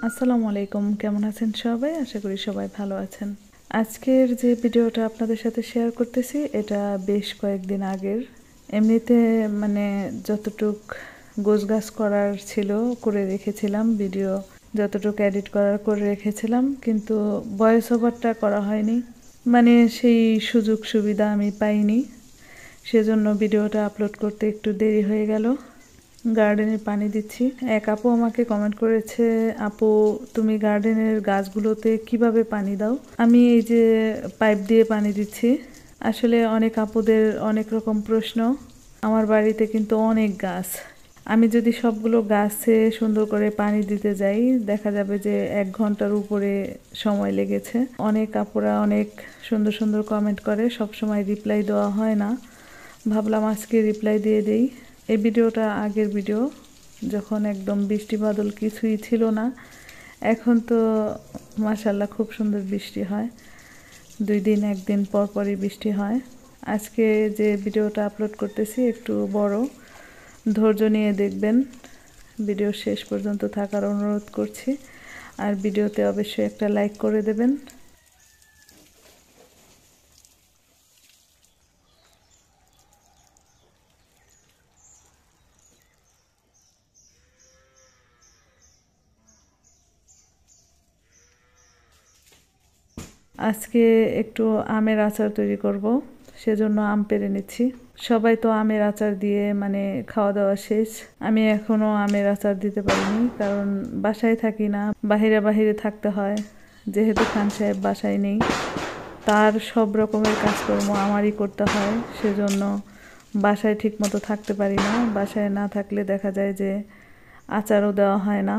আসসালামু আলাইকুম, কেমন আছেন সবাই? আশা করি সবাই ভালো আছেন। আজকের যে ভিডিওটা আপনাদের সাথে শেয়ার করতেছি এটা বেশ কয়েকদিন আগের। এমনিতে মানে যতটুক গোছগাছ করার ছিল করে রেখেছিলাম, ভিডিও যতটুক এডিট করার করে রেখেছিলাম, কিন্তু ভয়েস ওভারটা করা হয়নি। মানে সেই সুযোগ সুবিধা আমি পাইনি, সেজন্য ভিডিওটা আপলোড করতে একটু দেরি হয়ে গেল। গার্ডেনে পানি দিচ্ছি। এক আপু আমাকে কমেন্ট করেছে, আপু তুমি গার্ডেনের গাছগুলোতে কিভাবে পানি দাও? আমি এই যে পাইপ দিয়ে পানি দিচ্ছি। আসলে অনেক আপুদের অনেক রকম প্রশ্ন। আমার বাড়িতে কিন্তু অনেক গাছ। আমি যদি সবগুলো গাছে সুন্দর করে পানি দিতে যাই, দেখা যাবে যে 1 ঘন্টার উপরে সময় লেগেছে। অনেক আপুরা অনেক সুন্দর সুন্দর কমেন্ট করে, সব সময় রিপ্লাই দেওয়া হয় না। ভাবলাম আজকে রিপ্লাই দিয়ে দেই। এই ভিডিওটা আগের ভিডিও, যখন একদম বৃষ্টি বাদল কিছুই ছিল না। এখন তো মাশাআল্লাহ খুব সুন্দর বৃষ্টি হয়, 2 দিন 1 দিন পর পরই বৃষ্টি হয়। আজকে যে ভিডিওটা আপলোড করতেছি একটু বড়, ধৈর্য নিয়ে দেখবেন, ভিডিও শেষ পর্যন্ত থাকার অনুরোধ করছি। আর ভিডিওতে অবশ্যই একটা লাইক করে দেবেন। আজকে একটু আমের আচার তৈরি করব, সেজন্য আম পেড়ে নিচ্ছি। সবাই তো আমের আচার দিয়ে মানে খাওয়া দাওয়া শেষ। আমি এখনো আমের আচার দিতে পারিনি, কারণ বাসায় থাকি না, বাহিরে বাহিরে থাকতে হয়। যেহেতু খান সাহেব বাসায় নেই, তার সব রকমের কাজকর্ম আমারই করতে হয়, সেজন্য বাসায় ঠিক মতো থাকতে পারি না। বাসায় না থাকলে দেখা যায় যে আচারও দেওয়া হয় না।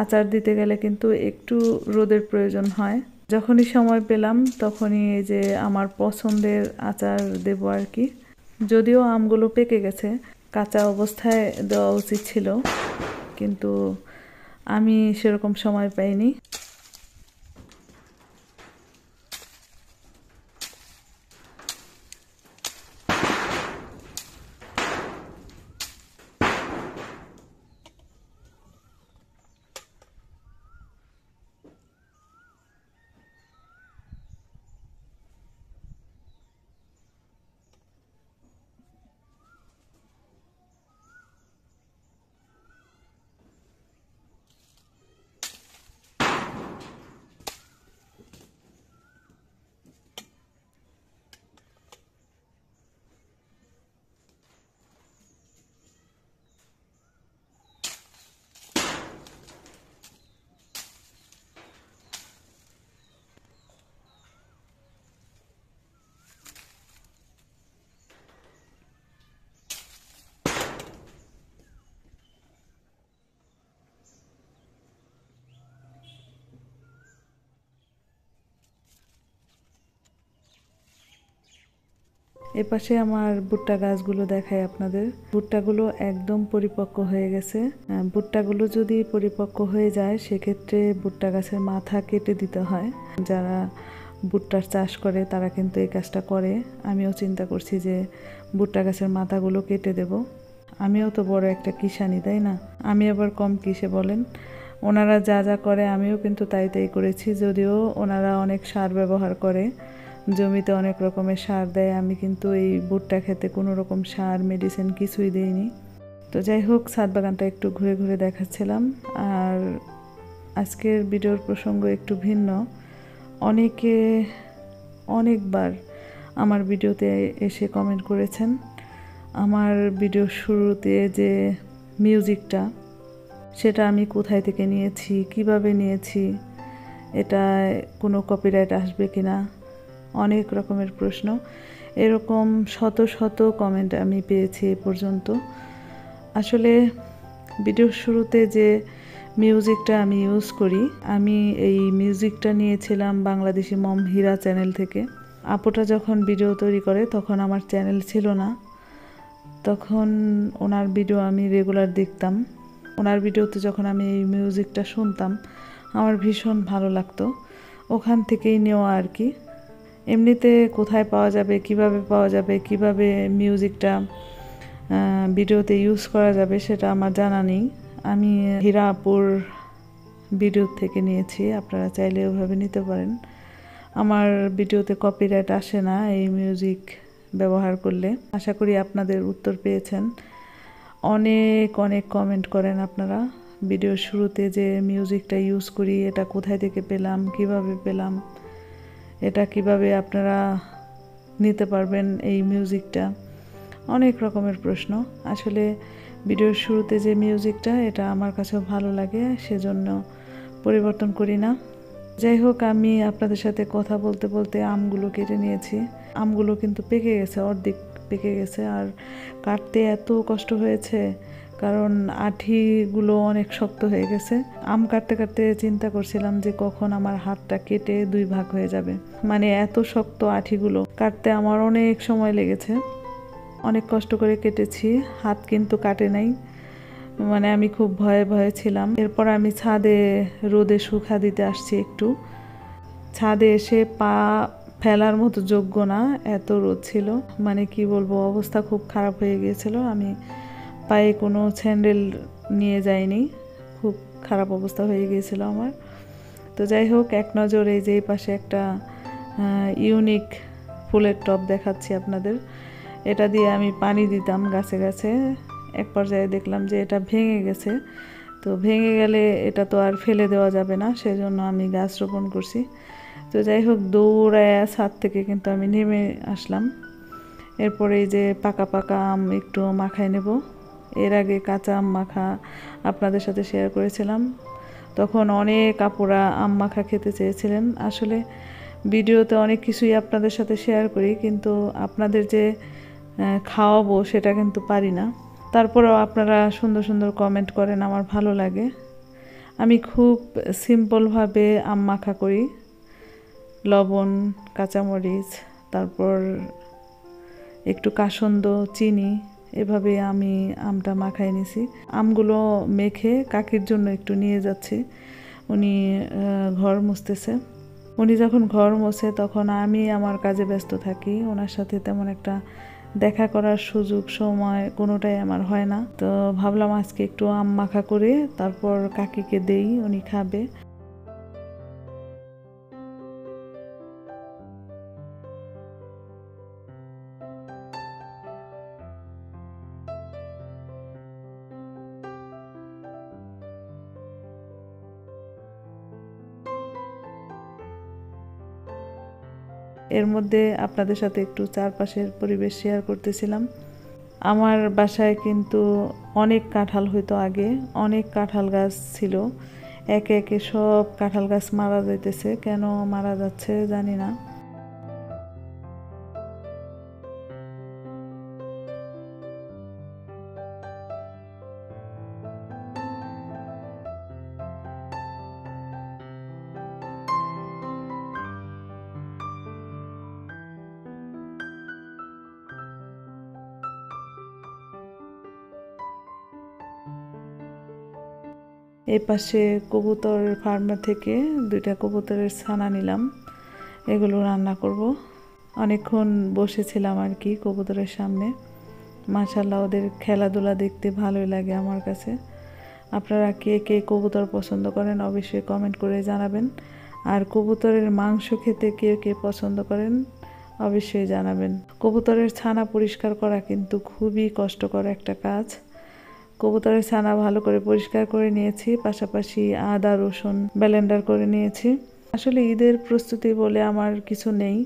আচার দিতে গেলে কিন্তু একটু রোদের প্রয়োজন হয়। যখনই সময় পেলাম তখনই এই যে আমার পছন্দের আচার দেব আর কি। যদিও আমগুলো পেকে গেছে, কাঁচা অবস্থায় দেওয়া উচিত ছিল, কিন্তু আমি সেরকম সময় পাইনি। এপাশে আমার ভুট্টা গাছগুলো দেখাই আপনাদের। ভুট্টাগুলো একদম পরিপক্ক হয়ে গেছে। ভুট্টাগুলো যদি পরিপক্ক হয়ে যায় সেক্ষেত্রে ভুট্টা গাছের মাথা কেটে দিতে হয়। যারা ভুট্টার চাষ করে তারা কিন্তু এই কাজটা করে। আমিও চিন্তা করছি যে ভুট্টা গাছের মাথাগুলো কেটে দেব। আমিও তো বড় একটা কিষানি, তাই না? আমি আবার কম কিসে বলেন? ওনারা যা যা করে আমিও কিন্তু তাই তাই করেছি, যদিও ওনারা অনেক সার ব্যবহার করে, জমিতে অনেক রকমের সার দেয়। আমি কিন্তু এই ভুট্টা খেতে কোনো রকম সার মেডিসিন কিছুই দেইনি। তো যাই হোক, ছাদ বাগানটা একটু ঘুরে ঘুরে দেখাচ্ছিলাম। আর আজকের ভিডিওর প্রসঙ্গ একটু ভিন্ন। অনেকে অনেকবার আমার ভিডিওতে এসে কমেন্ট করেছেন আমার ভিডিওর শুরুতে যে মিউজিকটা, সেটা আমি কোথায় থেকে নিয়েছি, কিভাবে নিয়েছি, এটা কোনো কপিরাইট আসবে কিনা, অনেক রকমের প্রশ্ন। এরকম শত শত কমেন্ট আমি পেয়েছি এ পর্যন্ত। আসলে ভিডিওর শুরুতে যে মিউজিকটা আমি ইউজ করি, আমি এই মিউজিকটা নিয়েছিলাম বাংলাদেশি মম হীরা চ্যানেল থেকে। আপুটা যখন ভিডিও তৈরি করে তখন আমার চ্যানেল ছিল না, তখন ওনার ভিডিও আমি রেগুলার দেখতাম। ওনার ভিডিওতে যখন আমি এই মিউজিকটা শুনতাম আমার ভীষণ ভালো লাগতো, ওখান থেকেই নেওয়া আর কি। এমনিতে কোথায় পাওয়া যাবে, কিভাবে পাওয়া যাবে, কিভাবে মিউজিকটা ভিডিওতে ইউজ করা যাবে সেটা আমার জানা নেই। আমি হীরা আপুর ভিডিও থেকে নিয়েছি, আপনারা চাইলে ওভাবে নিতে পারেন। আমার ভিডিওতে কপিরাইট আসে না এই মিউজিক ব্যবহার করলে। আশা করি আপনাদের উত্তর পেয়েছেন। অনেক অনেক কমেন্ট করেন আপনারা ভিডিওর শুরুতে যে মিউজিকটা ইউজ করি এটা কোথায় থেকে পেলাম, কিভাবে পেলাম, এটা কিভাবে আপনারা নিতে পারবেন এই মিউজিকটা, অনেক রকমের প্রশ্ন। আসলে ভিডিওর শুরুতে যে মিউজিকটা এটা আমার কাছেও ভালো লাগে, সেজন্য পরিবর্তন করি না। যাই হোক, আমি আপনাদের সাথে কথা বলতে বলতে আমগুলো কেটে নিয়েছি। আমগুলো কিন্তু পেকে গেছে, অর্ধেক পেকে গেছে। আর কাটতে এত কষ্ট হয়েছে কারণ আঠিগুলো অনেক শক্ত হয়ে গেছে। আম কাটতে কাটতে চিন্তা করছিলাম যে কখন আমার হাতটা কেটে 2 ভাগ হয়ে যাবে, মানে এত শক্ত আঠিগুলো কাটতে আমার অনেক সময় লেগেছে। অনেক কষ্ট করে কেটেছি, হাত কিন্তু কাটে নাই, মানে আমি খুব ভয়ে ভয়ে ছিলাম। এরপর আমি ছাদে রোদে শুকা দিতে আসছি। একটু ছাদে এসে পা ফেলার মতো যোগ্য না, এত রোদ ছিল, মানে কি বলবো, অবস্থা খুব খারাপ হয়ে গিয়েছিল। আমি পায়ে কোনো স্যান্ডেল নিয়ে যাইনি, খুব খারাপ অবস্থা হয়ে গিয়েছিল আমার। তো যাই হোক, এক নজরে যে পাশে একটা ইউনিক ফুলের টব দেখাচ্ছি আপনাদের। এটা দিয়ে আমি পানি দিতাম গাছে গাছে। এক পর্যায়ে দেখলাম যে এটা ভেঙে গেছে। তো ভেঙে গেলে এটা তো আর ফেলে দেওয়া যাবে না, সেজন্য আমি গাছ রোপণ করছি। তো যাই হোক, দৌড়ায় ছাদ থেকে কিন্তু আমি নেমে আসলাম। এরপরে এই যে পাকা পাকা আম একটু মাখায় নেব। এর আগে কাঁচা আম মাখা আপনাদের সাথে শেয়ার করেছিলাম, তখন অনেক আপুরা আম মাখা খেতে চেয়েছিলেন। আসলে ভিডিওতে অনেক কিছুই আপনাদের সাথে শেয়ার করি, কিন্তু আপনাদের যে খাওয়াবো সেটা কিন্তু পারি না। তারপরেও আপনারা সুন্দর সুন্দর কমেন্ট করেন, আমার ভালো লাগে। আমি খুব সিম্পলভাবে আম মাখা করি, লবণ, কাঁচামরিচ, তারপর একটু কাসন্দ, চিনি, এভাবে আমি আমটা মাখাই নিছি। আমগুলো মেখে কাকির জন্য একটু নিয়ে যাচ্ছি। উনি ঘর মুছতেছে। উনি যখন ঘর মোছে তখন আমি আমার কাজে ব্যস্ত থাকি, ওনার সাথে তেমন একটা দেখা করার সুযোগ সময় কোনোটাই আমার হয় না। তো ভাবলাম আজকে একটু আম মাখা করে তারপর কাকিকে দেই, উনি খাবে। এর মধ্যে আপনাদের সাথে একটু চারপাশের পরিবেশ শেয়ার করতেছিলাম। আমার বাসায় কিন্তু অনেক কাঁঠাল হইতো আগে, অনেক কাঁঠাল গাছ ছিল। একে একে সব কাঁঠাল গাছ মারা যাইতেছে, কেন মারা যাচ্ছে জানি না। এই পাশে কবুতর ফার্মের থেকে 2টা কবুতরের ছানা নিলাম, এগুলো রান্না করব। অনেকক্ষণ বসেছিলাম আর কি কবুতরের সামনে। মাশাআল্লাহ, ওদের খেলাধুলা দেখতে ভালোই লাগে আমার কাছে। আপনারা কে কে কবুতর পছন্দ করেন অবশ্যই কমেন্ট করে জানাবেন। আর কবুতরের মাংস খেতে কে কে পছন্দ করেন অবশ্যই জানাবেন। কবুতরের ছানা পরিষ্কার করা কিন্তু খুবই কষ্টকর একটা কাজ। কবুতরের ছানা ভালো করে পরিষ্কার করে নিয়েছি, পাশাপাশি আদা রসুন ব্লেন্ডার করে নিয়েছি। আসলে ঈদের প্রস্তুতি বলে আমার কিছু নেই,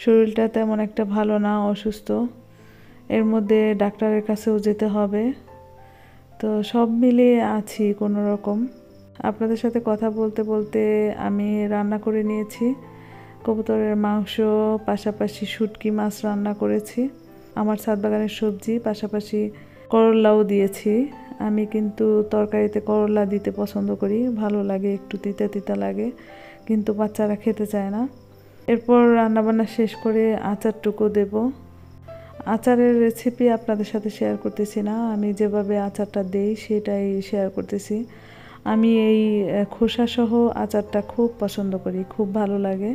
শরীরটা তেমন একটা ভালো না, অসুস্থ। এর মধ্যে ডাক্তারের কাছেও যেতে হবে, তো সব মিলিয়ে আছি কোনো রকম। আপনাদের সাথে কথা বলতে বলতে আমি রান্না করে নিয়েছি কবুতরের মাংস, পাশাপাশি শুটকি মাছ রান্না করেছি, আমার ছাদ বাগানের সবজি, পাশাপাশি করলাও দিয়েছি। আমি কিন্তু তরকারিতে করলা দিতে পছন্দ করি, ভালো লাগে, একটু তিতা তিতা লাগে, কিন্তু বাচ্চারা খেতে চায় না। এরপর রান্নাবান্না শেষ করে আচারটুকু দেব। আচারের রেসিপি আপনাদের সাথে শেয়ার করতেছি না, আমি যেভাবে আচারটা দেই সেটাই শেয়ার করতেছি। আমি এই খোসাসহ আচারটা খুব পছন্দ করি, খুব ভালো লাগে।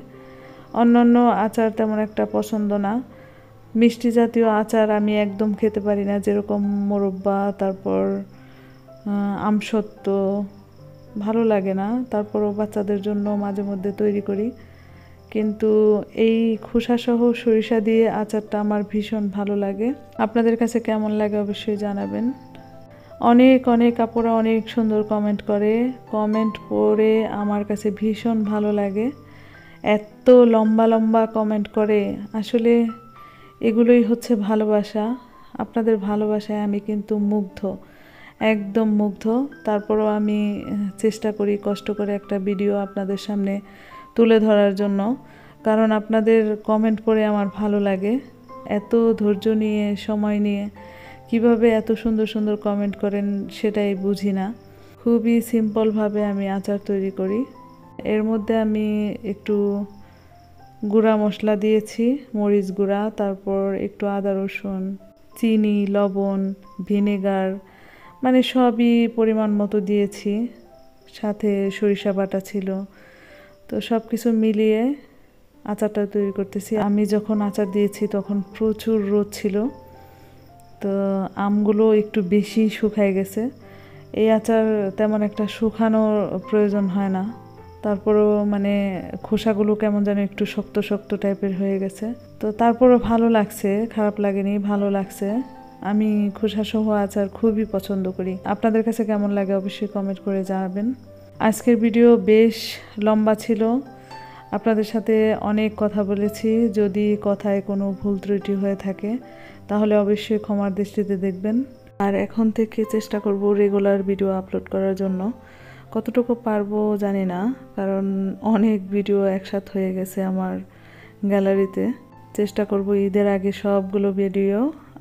অন্যান্য আচার তেমন একটা পছন্দ না। মিষ্টি জাতীয় আচার আমি একদম খেতে পারি না, যেরকম মোরব্বা, তারপর আমসত্ত্ব, ভালো লাগে না, তারপরও বাচ্চাদের জন্য মাঝে মধ্যে তৈরি করি। কিন্তু এই খোসাসহ সরিষা দিয়ে আচারটা আমার ভীষণ ভালো লাগে। আপনাদের কাছে কেমন লাগে অবশ্যই জানাবেন। অনেক অনেক আপুরা অনেক সুন্দর কমেন্ট করে, কমেন্ট পড়ে আমার কাছে ভীষণ ভালো লাগে। এত লম্বা লম্বা কমেন্ট করে, আসলে এগুলোই হচ্ছে ভালোবাসা। আপনাদের ভালোবাসায় আমি কিন্তু মুগ্ধ, একদম মুগ্ধ। তারপরও আমি চেষ্টা করি কষ্ট করে একটা ভিডিও আপনাদের সামনে তুলে ধরার জন্য, কারণ আপনাদের কমেন্ট পড়ে আমার ভালো লাগে। এত ধৈর্য নিয়ে সময় নিয়ে কিভাবে এত সুন্দর সুন্দর কমেন্ট করেন সেটাই বুঝি না। খুবই সিম্পলভাবে আমি আচার তৈরি করি। এর মধ্যে আমি একটু গুঁড়া মশলা দিয়েছি, মরিচ গুঁড়া, তারপর একটু আদা রসুন, চিনি, লবণ, ভিনেগার, মানে সবই পরিমাণ মতো দিয়েছি। সাথে সরিষা বাটা ছিল। তো সব কিছু মিলিয়ে আচারটা তৈরি করতেছি। আমি যখন আচার দিয়েছি তখন প্রচুর রোদ ছিল, তো আমগুলো একটু বেশি শুকায় গেছে। এই আচার তেমন একটা শুকানোর প্রয়োজন হয় না, তারপরেও মানে খোসাগুলো কেমন যেন একটু শক্ত শক্ত টাইপের হয়ে গেছে। তো তারপরও ভালো লাগছে, খারাপ লাগেনি, ভালো লাগছে। আমি খোসাসহ আচার খুবই পছন্দ করি। আপনাদের কাছে কেমন লাগে অবশ্যই কমেন্ট করে জানাবেন। আজকের ভিডিও বেশ লম্বা ছিল, আপনাদের সাথে অনেক কথা বলেছি। যদি কথায় কোনো ভুল ত্রুটি হয়ে থাকে তাহলে অবশ্যই ক্ষমার দৃষ্টিতে দেখবেন। আর এখন থেকে চেষ্টা করব রেগুলার ভিডিও আপলোড করার জন্য। কতটুকু পারবো জানি না, কারণ অনেক ভিডিও একসাথে হয়ে গেছে আমার গ্যালারিতে। চেষ্টা করব ঈদের আগে সবগুলো ভিডিও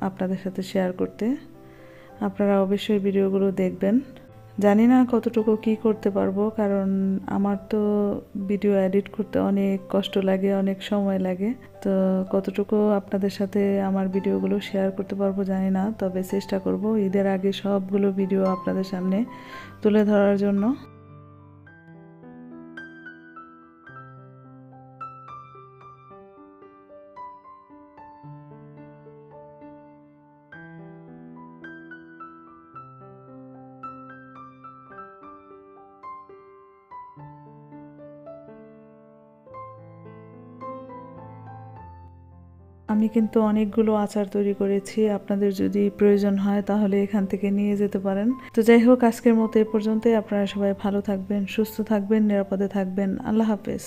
আপনাদের সাথে শেয়ার করতে। আপনারা অবশ্যই ভিডিওগুলো দেখবেন। জানি না কতটুকু কি করতে পারবো, কারণ আমার তো ভিডিও এডিট করতে অনেক কষ্ট লাগে, অনেক সময় লাগে। তো কতটুকু আপনাদের সাথে আমার ভিডিওগুলো শেয়ার করতে পারবো জানি না, তবে চেষ্টা করব ঈদের আগে সবগুলো ভিডিও আপনাদের সামনে তুলে ধরার জন্য। আমি কিন্তু অনেকগুলো আচার তৈরি করেছি, আপনাদের যদি প্রয়োজন হয় তাহলে এখান থেকে নিয়ে যেতে পারেন। তো যাই হোক, আজকের মতো এ পর্যন্তই। আপনারা সবাই ভালো থাকবেন, সুস্থ থাকবেন, নিরাপদে থাকবেন। আল্লাহ হাফেজ।